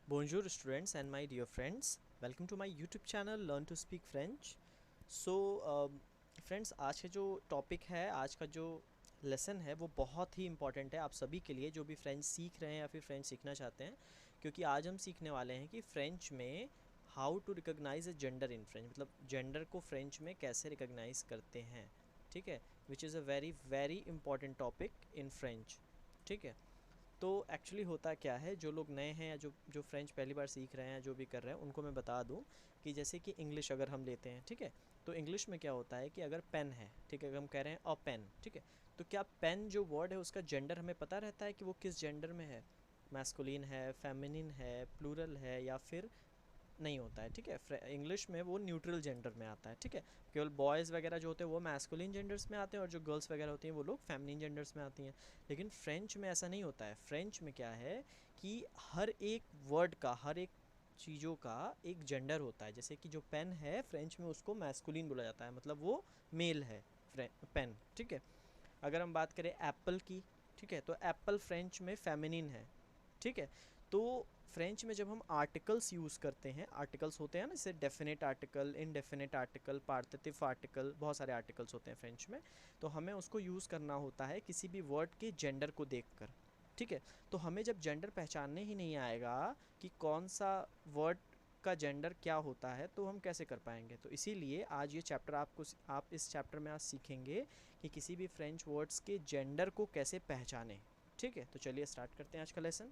Bonjour students and my dear friends, welcome to my YouTube channel Learn to Speak French. So friends, आज का जो topic है, आज का जो लेसन है वो बहुत ही इम्पॉर्टेंट है आप सभी के लिए जो भी फ्रेंच सीख रहे हैं या फिर फ्रेंच सीखना चाहते हैं, क्योंकि आज हम सीखने वाले हैं कि फ्रेंच में how to recognise a gender in French, मतलब जेंडर को फ्रेंच में कैसे रिकॉग्नाइज करते हैं। ठीक है, which is a very very important topic in French. ठीक है, तो एक्चुअली होता क्या है, जो लोग नए हैं या जो जो फ्रेंच पहली बार सीख रहे हैं, जो भी कर रहे हैं, उनको मैं बता दूं कि जैसे कि इंग्लिश अगर हम लेते हैं, ठीक है, तो इंग्लिश में क्या होता है कि अगर पेन है, ठीक है, अगर हम कह रहे हैं अ पेन, ठीक है, तो क्या पेन जो वर्ड है उसका जेंडर हमें पता रहता है कि वो किस जेंडर में है, मैस्कुलिन है, फेमिनिन है, प्लूरल है, या फिर नहीं होता है। ठीक है, इंग्लिश में वो न्यूट्रल जेंडर में आता है। ठीक है, केवल बॉयज़ वगैरह जो होते हैं वो मैस्कुलिन जेंडर्स में आते हैं और जो गर्ल्स वगैरह होती हैं वो लोग फेमिनिन जेंडर्स में आती हैं। लेकिन फ्रेंच में ऐसा नहीं होता है। फ्रेंच में क्या है कि हर एक वर्ड का, हर एक चीज़ों का एक जेंडर होता है। जैसे कि जो पेन है फ्रेंच में उसको मैस्कुलिन बोला जाता है, मतलब वो मेल है पेन। ठीक है, अगर हम बात करें एप्पल की, ठीक है, तो एप्पल फ्रेंच में फेमिनिन है। ठीक है, तो फ्रेंच में जब हम आर्टिकल्स यूज़ करते हैं, आर्टिकल्स होते हैं ना, जैसे definite article, indefinite article, partitive article, बहुत सारे आर्टिकल्स होते हैं फ्रेंच में, तो हमें उसको यूज़ करना होता है किसी भी वर्ड के जेंडर को देखकर। ठीक है, तो हमें जब जेंडर पहचानने ही नहीं आएगा कि कौन सा वर्ड का जेंडर क्या होता है, तो हम कैसे कर पाएंगे। तो इसीलिए आज ये चैप्टर आप इस चैप्टर में आज सीखेंगे कि किसी भी फ्रेंच वर्ड्स के जेंडर को कैसे पहचानें। ठीक है, तो चलिए स्टार्ट करते हैं आज का लेसन।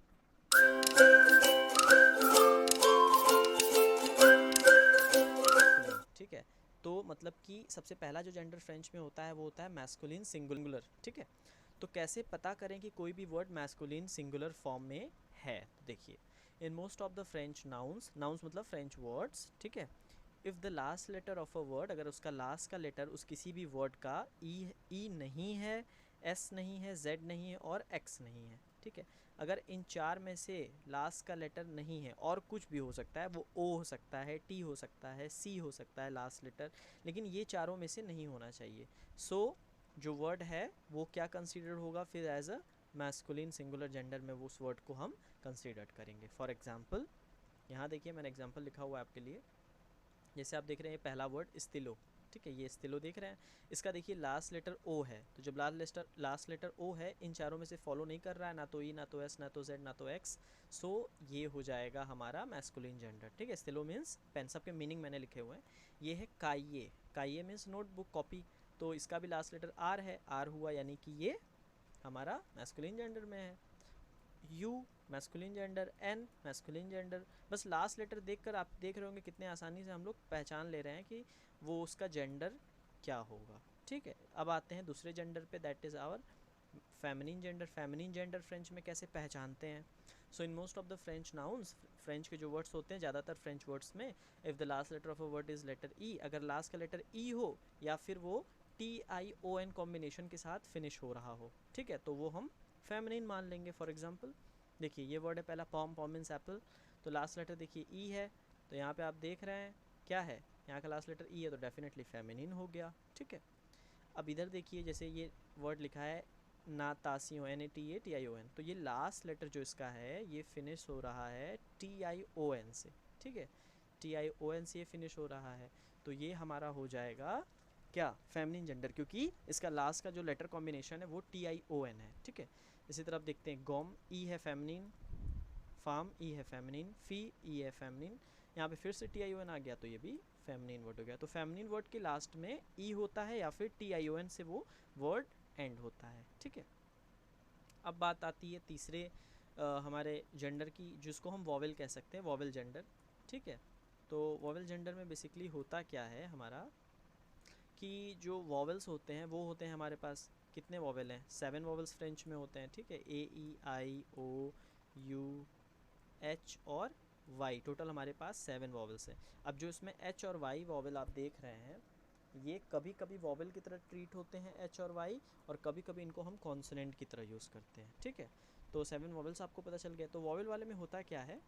ठीक है, तो मतलब कि सबसे पहला जो जेंडर फ्रेंच में होता है वो होता है मैस्कुलिन सिंगुलर। ठीक है, तो कैसे पता करें कि कोई भी वर्ड मैस्कुलिन सिंगुलर फॉर्म में है। तो देखिए, in most of the French nouns, nouns मतलब फ्रेंच वर्ड्स, ठीक है, if the last letter of a word, अगर उसका लास्ट का लेटर उस किसी भी वर्ड का ई नहीं है, एस नहीं है, जेड नहीं है और एक्स नहीं है, ठीक है, अगर इन चार में से लास्ट का लेटर नहीं है, और कुछ भी हो सकता है, वो ओ हो सकता है, टी हो सकता है, सी हो सकता है लास्ट लेटर, लेकिन ये चारों में से नहीं होना चाहिए। सो जो वर्ड है वो क्या कंसिडर होगा फिर as a masculine singular gender में, वो उस वर्ड को हम कंसिडर करेंगे। फॉर एग्जाम्पल, यहाँ देखिए मैंने एग्जाम्पल लिखा हुआ है आपके लिए। जैसे आप देख रहे हैं पहला वर्ड स्तिलो, ठीक है, ये स्तिलो देख रहे हैं, इसका देखिए लास्ट लेटर ओ है, तो जब लास्ट लेटर ओ है, इन चारों में से फॉलो नहीं कर रहा है, ना तो ई, ना तो एस, ना तो जेड, ना तो एक्स, सो ये हो जाएगा हमारा मैस्कुलिन जेंडर। ठीक है, स्तिलो मीन्स पेन, सबके मीनिंग मैंने लिखे हुए हैं। ये है काइये, काइये मीन्स नोटबुक, कॉपी, तो इसका भी लास्ट लेटर आर है, आर हुआ, यानी कि ये हमारा मैस्कुलिन जेंडर में है। U masculine gender, N masculine gender. बस लास्ट लेटर देखकर आप देख रहे होंगे कितने आसानी से हम लोग पहचान ले रहे हैं कि वो उसका जेंडर क्या होगा। ठीक है, अब आते हैं दूसरे जेंडर पे, that is our feminine gender. Feminine gender French में कैसे पहचानते हैं। So in most of the French nouns, French के जो वर्ड्स होते हैं, ज़्यादातर फ्रेंच वर्ड्स में, if the last letter of a word is letter E, अगर लास्ट का लेटर ई हो या फिर वो T I O N combination के साथ फिनिश हो रहा हो, ठीक है, तो वो हम फेमिनिन मान लेंगे। फॉर एग्जाम्पल देखिए, ये वर्ड है पहला पॉम, पॉम मीन्स एप्पल, तो लास्ट लेटर देखिए ई है, तो यहाँ पे आप देख रहे हैं क्या है, यहाँ का लास्ट लेटर ई है, तो डेफिनेटली फेमिनिन हो गया। ठीक है, अब इधर देखिए, जैसे ये वर्ड लिखा है नातासियो, N A T A T I O N, तो ये लास्ट लेटर जो इसका है ये फिनिश हो रहा है टी आई ओ एन से। ठीक है, टी आई ओ एन से ये फिनिश हो रहा है, तो ये हमारा हो जाएगा क्या, फेमिनिन जेंडर, क्योंकि इसका लास्ट का जो लेटर कॉम्बिनेशन है वो टी आई ओ एन है। ठीक है, इसी तरह आप देखते हैं गोम, ई है फेमिनिन, फार्म ई है फेमिनिन, फी ई है फेमिनिन, यहाँ पे फिर से टी आई ओ एन आ गया, तो ये भी फेमिनिन वर्ड हो गया। तो फेमिनिन वर्ड के लास्ट में ई होता है या फिर टी आई ओ एन से वो वर्ड एंड होता है। ठीक है, अब बात आती है तीसरे हमारे जेंडर की, जिसको हम वॉवेल कह सकते हैं, वॉवेल जेंडर। ठीक है, तो वॉवेल जेंडर में बेसिकली होता क्या है हमारा कि जो वॉवेल्स होते हैं वो होते हैं हमारे पास, कितने वॉवेल हैं, 7 वॉवेल्स फ्रेंच में होते हैं। ठीक है, ए ई आई ओ यू एच और वाई, टोटल हमारे पास 7 वॉवेल्स हैं। अब जो इसमें एच और वाई वॉवेल आप देख रहे हैं, ये कभी कभी वॉवेल की तरह ट्रीट होते हैं एच और वाई, और कभी कभी इनको हम कॉन्सोनेंट की तरह यूज़ करते हैं। ठीक है, तो 7 वॉवेल्स आपको पता चल गया। तो वॉवेल वाले में होता क्या है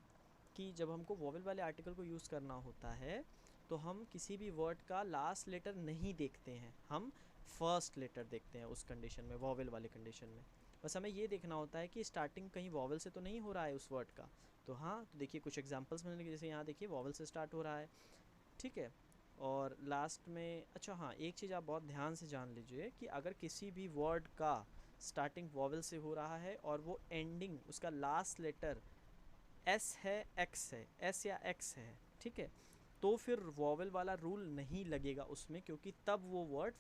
कि जब हमको वॉवेल वाले आर्टिकल को यूज़ करना होता है, तो हम किसी भी वर्ड का लास्ट लेटर नहीं देखते हैं, हम फर्स्ट लेटर देखते हैं उस कंडीशन में, वॉवेल वाले कंडीशन में। बस हमें ये देखना होता है कि स्टार्टिंग कहीं वॉवेल से तो नहीं हो रहा है उस वर्ड का, तो हाँ, तो देखिए कुछ एग्जांपल्स मैंने लिखे, जैसे यहाँ देखिए वॉवल से स्टार्ट हो रहा है, ठीक है। और लास्ट में, अच्छा हाँ, एक चीज़ आप बहुत ध्यान से जान लीजिए कि अगर किसी भी वर्ड का स्टार्टिंग वॉवल से हो रहा है और वो एंडिंग, उसका लास्ट लेटर एस है, एक्स है, एस या एक्स है, ठीक है, तो फिर वॉवल वाला रूल नहीं लगेगा उसमें, क्योंकि तब वो वर्ड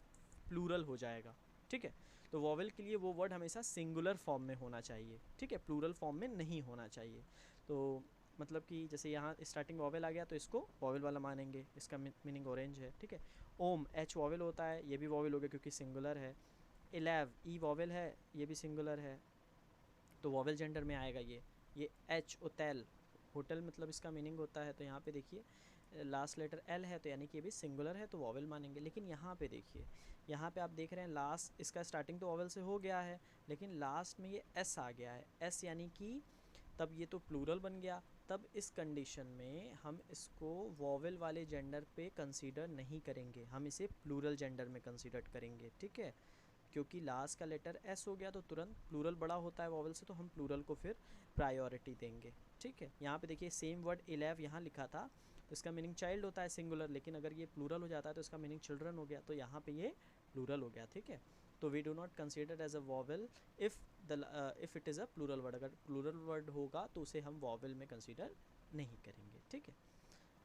प्लूरल हो जाएगा, ठीक है। तो वॉवल के लिए वो वर्ड हमेशा सिंगुलर फॉर्म में होना चाहिए, ठीक है, प्लूरल फॉर्म में नहीं होना चाहिए। तो मतलब कि जैसे यहाँ स्टार्टिंग वॉवल आ गया तो इसको वॉवल वाला मानेंगे, इसका मीनिंग ऑरेंज है, ठीक है। ओम, एच वॉवल होता है, ये भी वॉवल हो गया क्योंकि सिंगुलर है। इलेव, ई वॉवल है, ये भी सिंगुलर है, तो वॉवल जेंडर में आएगा ये एच, ओटेल, होटल मतलब इसका मीनिंग होता है, तो यहाँ पे देखिए लास्ट लेटर एल है, तो यानी कि ये भी सिंगुलर है, तो वॉवल मानेंगे। लेकिन यहाँ पे देखिए, यहाँ पे आप देख रहे हैं लास्ट, इसका स्टार्टिंग तो वॉवल से हो गया है, लेकिन लास्ट में ये एस आ गया है, एस यानी कि तब ये तो प्लूरल बन गया। तब इस कंडीशन में हम इसको वॉवल वाले जेंडर पे कंसीडर नहीं करेंगे, हम इसे प्लूरल जेंडर में कंसीडर करेंगे, ठीक है। क्योंकि लास्ट का लेटर एस हो गया तो तुरंत प्लूरल बड़ा होता है वॉवल से, तो हम प्लूरल को फिर प्रायोरिटी देंगे, ठीक है। यहाँ पे देखिए सेम वर्ड इलेव यहाँ लिखा था, तो इसका मीनिंग चाइल्ड होता है सिंगुलर, लेकिन अगर ये प्लूरल हो जाता है तो इसका मीनिंग चिल्ड्रन हो गया, तो यहाँ पे ये प्लूरल हो गया, ठीक है। तो we do not consider as a vowel if it is a plural word, अगर प्लूरल वर्ड होगा तो उसे हम वॉवल में कंसिडर नहीं करेंगे, ठीक है।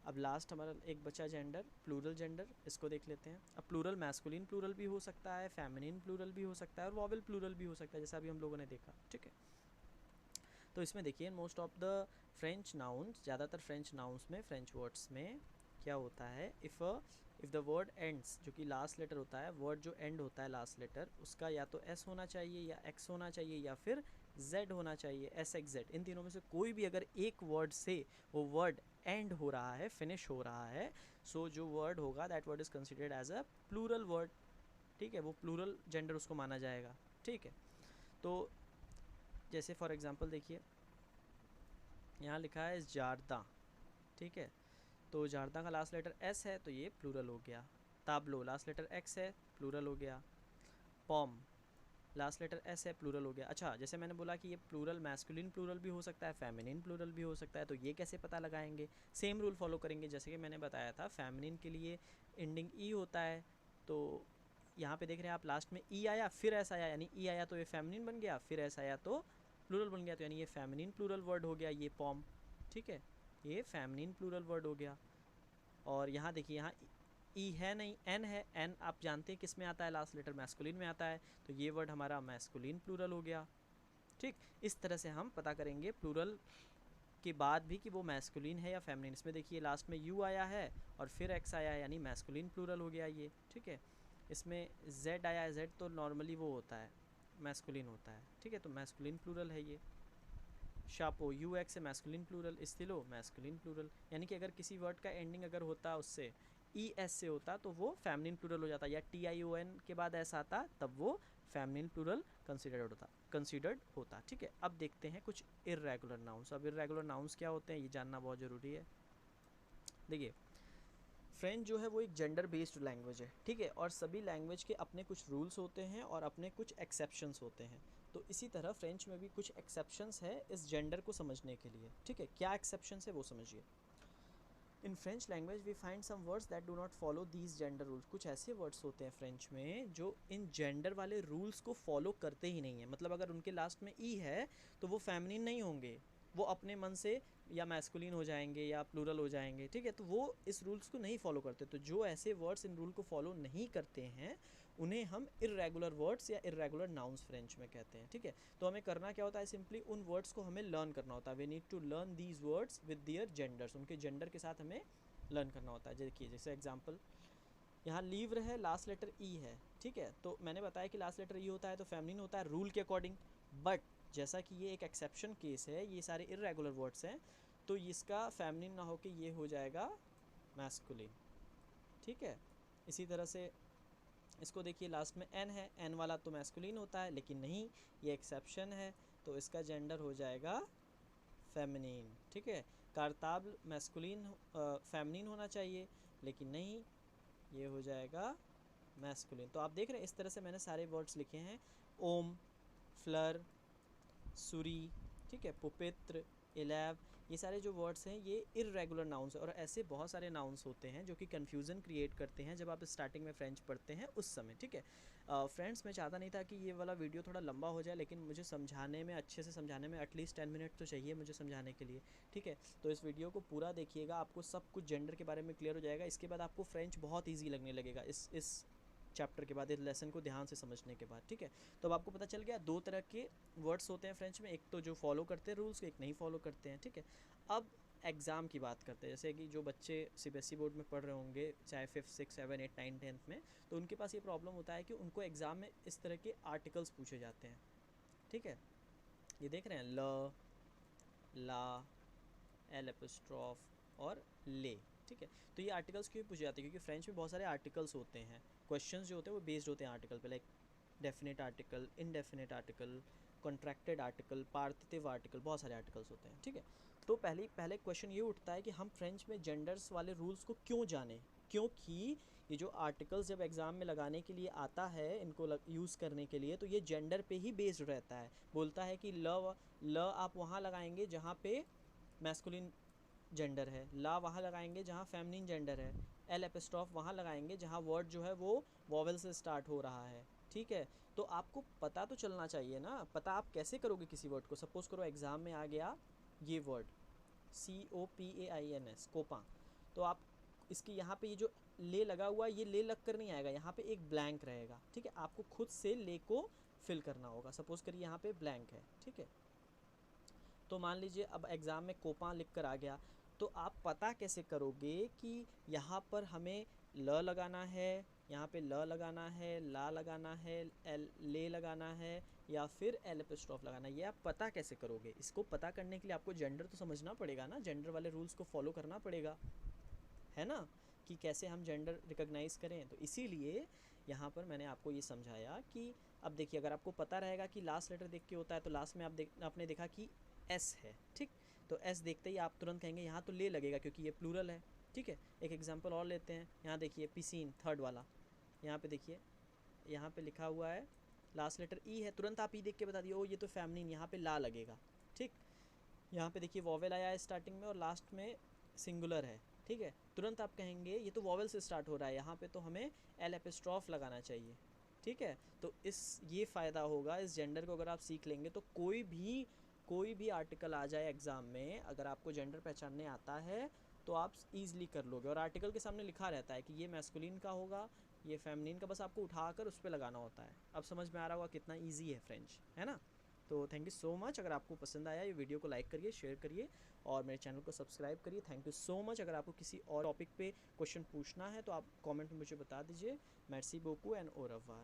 अब लास्ट हमारा एक बचा जेंडर, प्लूरल जेंडर, इसको देख लेते हैं। अब प्लूरल मैस्कुलिन प्लूरल भी हो सकता है, फेमिनिन प्लूरल भी हो सकता है, और वॉवल प्लूरल भी हो सकता है, जैसा अभी हम लोगों ने देखा, ठीक है। तो इसमें देखिए most of the French nouns, ज़्यादातर फ्रेंच नाउन्स में, फ्रेंच वर्ड्स में क्या होता है, इफ़ द वर्ड एंड्स, जो कि लास्ट लेटर होता है, वर्ड जो एंड होता है लास्ट लेटर उसका या तो एस होना चाहिए या एक्स होना चाहिए या फिर जेड होना चाहिए, एस एक्स जेड, इन तीनों में से कोई भी अगर एक वर्ड से वो वर्ड एंड हो रहा है, फिनिश हो रहा है, सो जो वर्ड होगा that word is considered as a plural word, ठीक है, वो प्लूरल जेंडर उसको माना जाएगा, ठीक है। तो जैसे फॉर एग्जांपल देखिए यहाँ लिखा है जारदा, ठीक है, तो जारदा का लास्ट लेटर एस है तो ये प्लूरल हो गया। ताबलो लास्ट लेटर एक्स है, प्लूरल हो गया। पॉम लास्ट लेटर एस है, प्लूरल हो गया। अच्छा, जैसे मैंने बोला कि ये प्लूरल मैस्कुलिन प्लूरल भी हो सकता है, फेमिनिन प्लूरल भी हो सकता है, तो ये कैसे पता लगाएंगे, सेम रूल फॉलो करेंगे जैसे कि मैंने बताया था। फेमिनिन के लिए एंडिंग ई होता है, तो यहाँ पे देख रहे हैं आप लास्ट में ई आया फिर एस आया, यानी ई आया तो ये फेमिनिन बन गया, फिर एस आया तो प्लूरल बन गया, तो यानी ये फेमिनिन प्लूरल वर्ड हो गया ये पॉम, ठीक है, ये फेमिनिन प्लूरल वर्ड हो गया। और यहाँ देखिए, यहाँ ई है नहीं, एन है, एन आप जानते हैं किस में आता है, लास्ट लेटर मैस्कुलिन में आता है, तो ये वर्ड हमारा मैस्कुलिन प्लूरल हो गया, ठीक। इस तरह से हम पता करेंगे प्लूरल के बाद भी कि वो मैस्कुलिन है या फेमिनिन। इसमें देखिए लास्ट में यू आया है और फिर एक्स आया है, यानी मैस्कुलिन प्लूरल हो गया ये, ठीक है। इसमें जेड आया है, जेड तो नॉर्मली वो होता है, मैस्कुलिन होता है, ठीक है, तो मैस्कुलिन प्लूरल है ये। शापो, यू एक्स है masculine plural, Estilo masculine plural, यानी कि अगर किसी वर्ड का एंडिंग अगर होता उससे ई एस से होता तो वो फेमिनिन प्लूरल हो जाता, या टी आई ओ एन के बाद ऐसा आता तब वो फेमिनिन प्लूरल कंसिडर्ड होता, ठीक है। अब देखते हैं कुछ इर्रेगुलर नाउन्स। अब इर्रेगुलर नाउन्स क्या होते हैं ये जानना बहुत ज़रूरी है। देखिए फ्रेंच जो है वो एक जेंडर बेस्ड लैंग्वेज है, ठीक है, और सभी लैंग्वेज के अपने कुछ रूल्स होते हैं और अपने कुछ एक्सेप्शंस होते हैं। तो इसी तरह फ्रेंच में भी कुछ एक्सेप्शंस है इस जेंडर को समझने के लिए, ठीक है। क्या एक्सेप्शंस है वो समझिए। In French language we find some words that do not follow these gender rules. कुछ ऐसे वर्ड्स होते हैं फ्रेंच में जो इन जेंडर वाले रूल्स को फॉलो करते ही नहीं है, मतलब अगर उनके लास्ट में ई है तो वो फेमिनिन नहीं होंगे, वो अपने मन से या मैस्कुलिन हो जाएंगे या प्लूरल हो जाएंगे, ठीक है, तो वो इस रूल्स को नहीं फॉलो करते। तो जो ऐसे वर्ड्स इन रूल को फॉलो नहीं करते हैं उन्हें हम इर्रेगुलर वर्ड्स या इर्रेगुलर नाउन्स फ्रेंच में कहते हैं, ठीक है। तो हमें करना क्या होता है, सिंपली उन वर्ड्स को हमें लर्न करना होता है। We need to learn these words with their genders, उनके जेंडर के साथ हमें लर्न करना होता है। देखिए जैसे एग्जांपल यहाँ लीव्र है, लास्ट लेटर ई है, ठीक है, तो मैंने बताया कि लास्ट लेटर ई होता है तो फेमिनिन होता है रूल के अकॉर्डिंग, बट जैसा कि ये एक एक्सेप्शन केस है, ये सारे इर्रेगुलर वर्ड्स हैं, तो इसका फेमिनिन ना होकर ये हो जाएगा मैस्कुलिन, ठीक है। इसी तरह से इसको देखिए लास्ट में एन है, एन वाला तो मैस्कुलिन होता है, लेकिन नहीं, ये एक्सेप्शन है, तो इसका जेंडर हो जाएगा फेमिनिन, ठीक है। कारताब मैस्कुलिन फेमिनिन होना चाहिए, लेकिन नहीं, ये हो जाएगा मैस्कुलिन। तो आप देख रहे हैं इस तरह से मैंने सारे वर्ड्स लिखे हैं। ओम, फ्लर, सुरी, ठीक है, पुपित्र, इलेव, ये सारे जो वर्ड्स हैं ये इर्रेगुलर नाउन्स है। और ऐसे बहुत सारे नाउन्स होते हैं जो कि कन्फ्यूज़न क्रिएट करते हैं जब आप स्टार्टिंग में फ्रेंच पढ़ते हैं उस समय, ठीक है। फ्रेंड्स, मैं चाहता नहीं था कि ये वाला वीडियो थोड़ा लंबा हो जाए, लेकिन मुझे समझाने में, अच्छे से समझाने में एटलीस्ट 10 मिनट तो चाहिए मुझे समझाने के लिए, ठीक है। तो इस वीडियो को पूरा देखिएगा, आपको सब कुछ जेंडर के बारे में क्लियर हो जाएगा। इसके बाद आपको फ्रेंच बहुत ईजी लगने लगेगा इस चैप्टर के बाद, इस लेसन को ध्यान से समझने के बाद, ठीक है। तो अब आपको पता चल गया दो तरह के वर्ड्स होते हैं फ्रेंच में, एक तो जो फॉलो करते हैं रूल्स को, एक नहीं फॉलो करते हैं, ठीक है। अब एग्ज़ाम की बात करते हैं। जैसे कि जो बच्चे सीबीएसई बोर्ड में पढ़ रहे होंगे, चाहे 5th 6th 7th 8th 9th 10th में, तो उनके पास ये प्रॉब्लम होता है कि उनको एग्ज़ाम में इस तरह के आर्टिकल्स पूछे जाते हैं, ठीक है। ये देख रहे हैं, ल, ला, एल एपिस्ट्रॉफ और ले, ठीक है। तो ये आर्टिकल्स क्यों पूछे जाते हैं? क्योंकि फ्रेंच में बहुत सारे आर्टिकल्स होते हैं। क्वेश्चंस जो होते हैं वो बेस्ड होते हैं आर्टिकल पे, like definite article, indefinite article, contracted article, partitive article, बहुत सारे आर्टिकल्स होते हैं, ठीक है। तो पहले क्वेश्चन ये उठता है कि हम फ्रेंच में जेंडर्स वाले रूल्स को क्यों जानें, क्योंकि ये जो आर्टिकल्स जब एग्ज़ाम में लगाने के लिए आता है, इनको यूज़ करने के लिए, तो ये जेंडर पे ही बेस्ड रहता है। बोलता है कि ल आप वहाँ लगाएंगे जहाँ पे मैस्कुलिन जेंडर है, ला वहाँ लगाएंगे जहाँ फेमिनिन जेंडर है, एल एपिस्ट्रॉफ वहाँ लगाएंगे जहाँ वर्ड जो है वो वॉवेल से स्टार्ट हो रहा है, ठीक है। तो आपको पता तो चलना चाहिए ना, पता आप कैसे करोगे किसी वर्ड को? सपोज करो एग्ज़ाम में आ गया ये वर्ड COPAINS, कोपा, तो आप इसकी यहाँ पे ये जो ले लगा हुआ, ये ले लग कर नहीं आएगा, यहाँ पे एक ब्लैंक रहेगा, ठीक है। आपको खुद से ले को फिल करना होगा। सपोज करिए यहाँ पे ब्लैंक है, ठीक है। तो मान लीजिए अब एग्ज़ाम में कोपा लिख कर आ गया, तो आप पता कैसे करोगे कि यहाँ पर हमें ल लगाना है, यहाँ पे ल लगाना है, ला लगाना है, एल ले लगाना है, या फिर एल एपिस्ट्रॉफ लगाना है? ये आप पता कैसे करोगे? इसको पता करने के लिए आपको जेंडर तो समझना पड़ेगा ना, जेंडर वाले रूल्स को फॉलो करना पड़ेगा, है ना, कि कैसे हम जेंडर रिकॉग्नाइज़ करें। तो इसीलिए यहाँ पर मैंने आपको ये समझाया कि अब देखिए, अगर आपको पता रहेगा कि लास्ट लेटर देख के होता है, तो लास्ट में आपने देखा कि एस है, ठीक। तो एस देखते ही आप तुरंत कहेंगे यहाँ तो ले लगेगा क्योंकि ये प्लूरल है, ठीक है। एक एग्जांपल और लेते हैं, यहाँ देखिए पिसीन, थर्ड वाला, यहाँ पे देखिए, यहाँ पे लिखा हुआ है लास्ट लेटर ई है, तुरंत आप ई देख के बता दिए ओ ये तो फेमिनिन, यहाँ पे ला लगेगा, ठीक। यहाँ पे देखिए वॉवेल आया है स्टार्टिंग में और लास्ट में सिंगुलर है, ठीक है। तुरंत आप कहेंगे ये तो वॉवेल से स्टार्ट हो रहा है, यहाँ पे तो हमें एल एपिस्ट्रॉफ लगाना चाहिए, ठीक है। तो ये फ़ायदा होगा इस जेंडर को अगर आप सीख लेंगे, तो कोई भी आर्टिकल आ जाए एग्ज़ाम में, अगर आपको जेंडर पहचानने आता है तो आप ईज़िली कर लोगे। और आर्टिकल के सामने लिखा रहता है कि ये मैस्कुलिन का होगा, ये फेमिनिन का, बस आपको उठाकर उस पर लगाना होता है। अब समझ में आ रहा होगा कितना ईजी है फ्रेंच, है ना। तो थैंक यू सो मच। अगर आपको पसंद आया ये वीडियो को लाइक करिए, शेयर करिए और मेरे चैनल को सब्सक्राइब करिए। Thank you so much. अगर आपको किसी और टॉपिक पे क्वेश्चन पूछना है तो आप कमेंट में मुझे बता दीजिए। Mercy बोकू and au revoir।